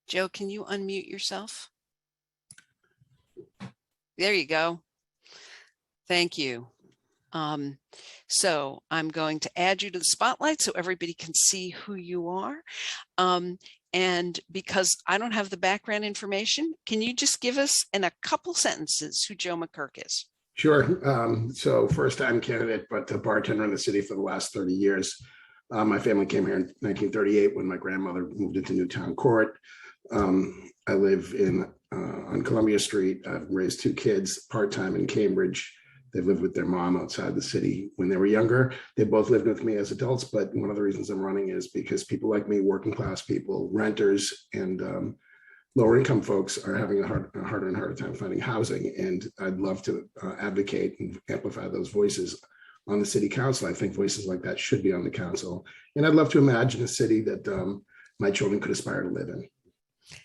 Joe, can you unmute yourself? There you go. Thank you. So I'm going to add you to the spotlight so everybody can see who you are. And because I don't have the background information, can you just give us in a couple sentences who Joe McGuirk is? Sure. So first-time candidate, but a bartender in the city for the last 30 years. My family came here in 1938 when my grandmother moved into Newtown Court. I live on Columbia Street. I've raised two kids part-time in Cambridge. They've lived with their mom outside the city when they were younger. They both lived with me as adults, but one of the reasons I'm running is because people like me, working class people, renters, and lower income folks are having a harder and harder time finding housing. And I'd love to advocate and amplify those voices on the city council. I think voices like that should be on the council. And I'd love to imagine a city that my children could aspire to live in.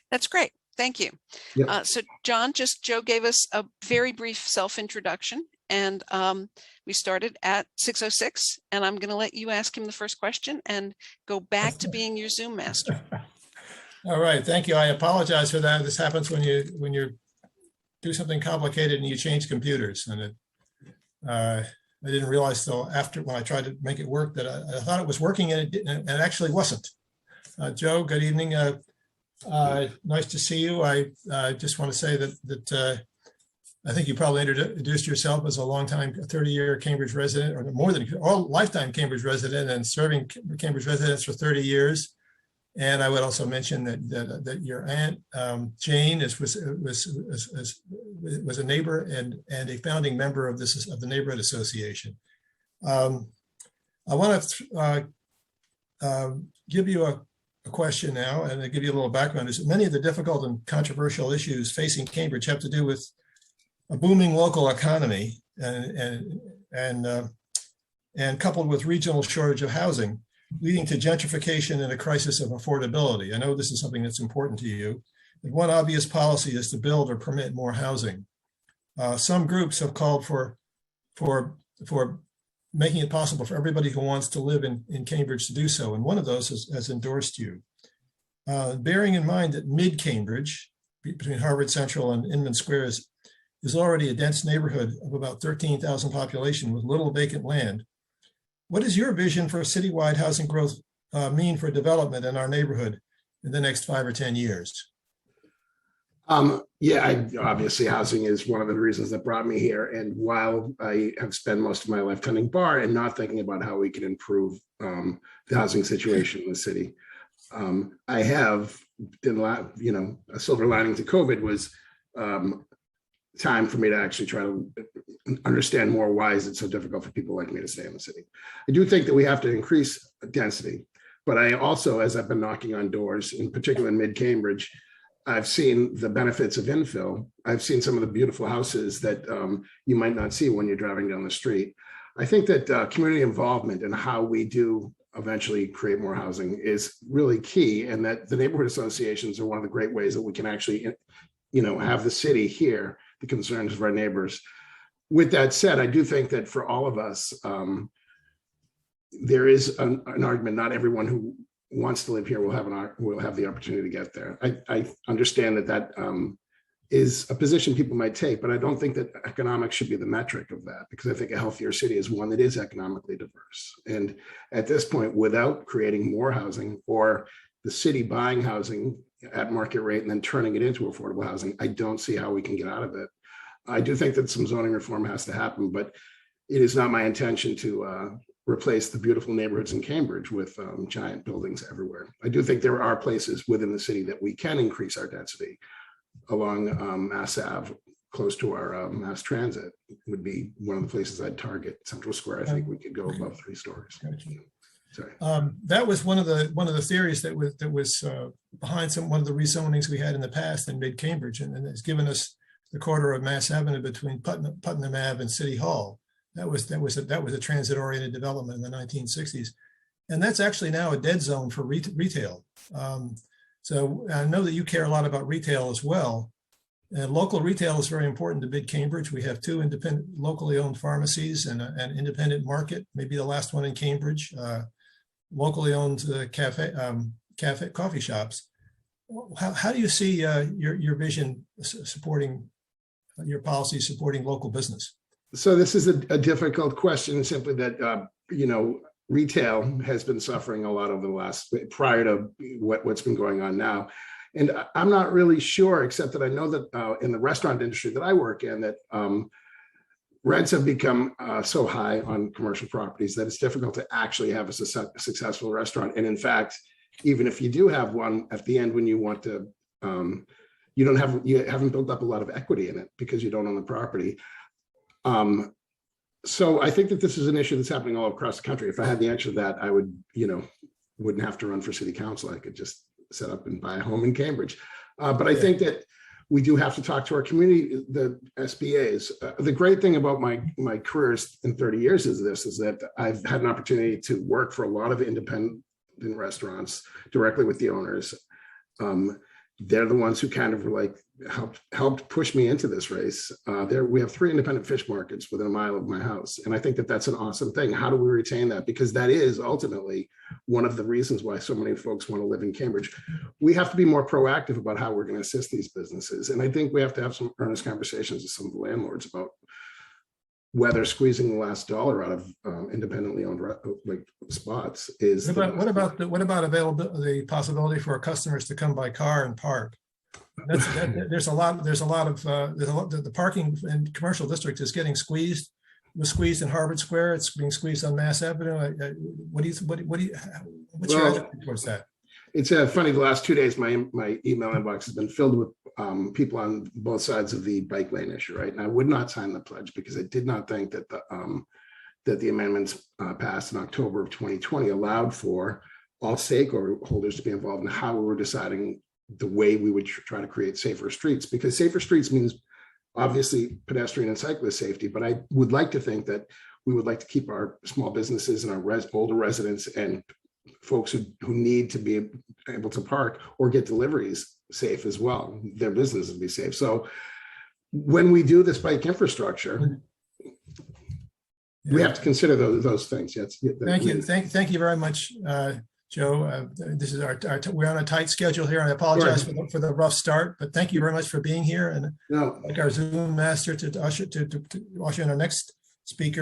That's great. Thank you. Yep. So John, Joe gave us a very brief self-introduction, and we started at 6:06, and I'm going to let you ask him the first question and go back to being your Zoom master. All right. Thank you. I apologize for that. This happens when you do something complicated and you change computers, and I didn't realize till after when I tried to make it work that I thought it was working, and it actually wasn't. Joe, good evening. Nice to see you. I just want to say that I think you probably introduced yourself as a longtime 30-year Cambridge resident, or more than lifetime Cambridge resident, and serving Cambridge residents for 30 years. And I would also mention that your aunt Jane was a neighbor and a founding member of the neighborhood association. I want to give you a question now, and to give you a little background. Is many of the difficult and controversial issues facing Cambridge have to do with a booming local economy and coupled with regional shortage of housing, leading to gentrification and a crisis of affordability. I know this is something that's important to you. And one obvious policy is to build or permit more housing. Some groups have called for making it possible for everybody who wants to live in Cambridge to do so. And one of those has endorsed you. Bearing in mind that mid-Cambridge, between Harvard Central and Inman Square, is already a dense neighborhood of about 13,000 population with little vacant land. What is your vision for citywide housing growth mean for development in our neighborhood in the next 5 or 10 years? Obviously housing is one of the reasons that brought me here. And while I have spent most of my life tending bar and not thinking about how we can improve the housing situation in the city, I have, a silver lining to COVID was time for me to actually try to understand more why is it so difficult for people like me to stay in the city. I do think that we have to increase density, but I also, as I've been knocking on doors, in particular in mid-Cambridge, I've seen the benefits of infill. I've seen some of the beautiful houses that you might not see when you're driving down the street. I think that community involvement and how we do eventually create more housing is really key, and that the neighborhood associations are one of the great ways that we can actually, have the city hear the concerns of our neighbors. With that said, I do think that for all of us, there is an argument. Not everyone who wants to live here will have the opportunity to get there. I understand that is a position people might take, but I don't think that economics should be the metric of that, because I think a healthier city is one that is economically diverse. And at this point, without creating more housing or the city buying housing at market rate and then turning it into affordable housing, I don't see how we can get out of it. I do think that some zoning reform has to happen, but it is not my intention to replace the beautiful neighborhoods in Cambridge with giant buildings everywhere. I do think there are places within the city that we can increase our density. Along Mass Ave, close to our mass transit, would be one of the places I'd target. Central Square, I think we could go above 3 stories. Sorry. That was one of the theories that was behind one of the rezonings we had in the past in mid-Cambridge, and it's given us the corridor of Mass Avenue between Putnam Ave and City Hall. That was a transit-oriented development in the 1960s, and that's actually now a dead zone for retail. So I know that you care a lot about retail as well, and local retail is very important to mid-Cambridge. We have 2 independent, locally owned pharmacies and an independent market, maybe the last one in Cambridge. Locally owned coffee shops. how do you see your vision supporting your policy supporting local business? So this is a difficult question, simply that, retail has been suffering a lot over the last, prior to what's been going on now. And I'm not really sure, except that I know that in the restaurant industry that I work in, that rents have become so high on commercial properties that it's difficult to actually have a successful restaurant. And in fact, even if you do have one, at the end when you want to, you haven't built up a lot of equity in it because you don't own the property. So I think that this is an issue that's happening all across the country. If I had the answer to that, I would, wouldn't have to run for city council. I could just set up and buy a home in Cambridge. But I think that we do have to talk to our community, the SBAs. The great thing about my careers in 30 years is that I've had an opportunity to work for a lot of independent restaurants directly with the owners. They're the ones who kind of helped push me into this race. We have 3 independent fish markets within a mile of my house. And I think that that's an awesome thing. How do we retain that? Because that is ultimately one of the reasons why so many folks want to live in Cambridge. We have to be more proactive about how we're going to assist these businesses. And I think we have to have some earnest conversations with some of the landlords about whether squeezing the last dollar out of independently owned spots is. What about availability, the possibility for customers to come by car and park? There's a lot of the parking in commercial district is getting squeezed. It was squeezed in Harvard Square. It's being squeezed on Mass Avenue. What's your attitude towards that? It's funny. The last 2 days, my email inbox has been filled with people on both sides of the bike lane issue, right? And I would not sign the pledge because I did not think that the amendments passed in October of 2020 allowed for all stakeholders to be involved in how we were deciding the way we would try to create safer streets. Because safer streets means obviously pedestrian and cyclist safety, but I would like to think that we would like to keep our small businesses and our older residents and folks who need to be able to park or get deliveries safe as well. Their business would be safe. So when we do this bike infrastructure, we have to consider those things. Yes. Thank you. Thank you very much, Joe. This is we're on a tight schedule here. I apologize for the rough start, but thank you very much for being here. And like our Zoom master to usher in our next speaker.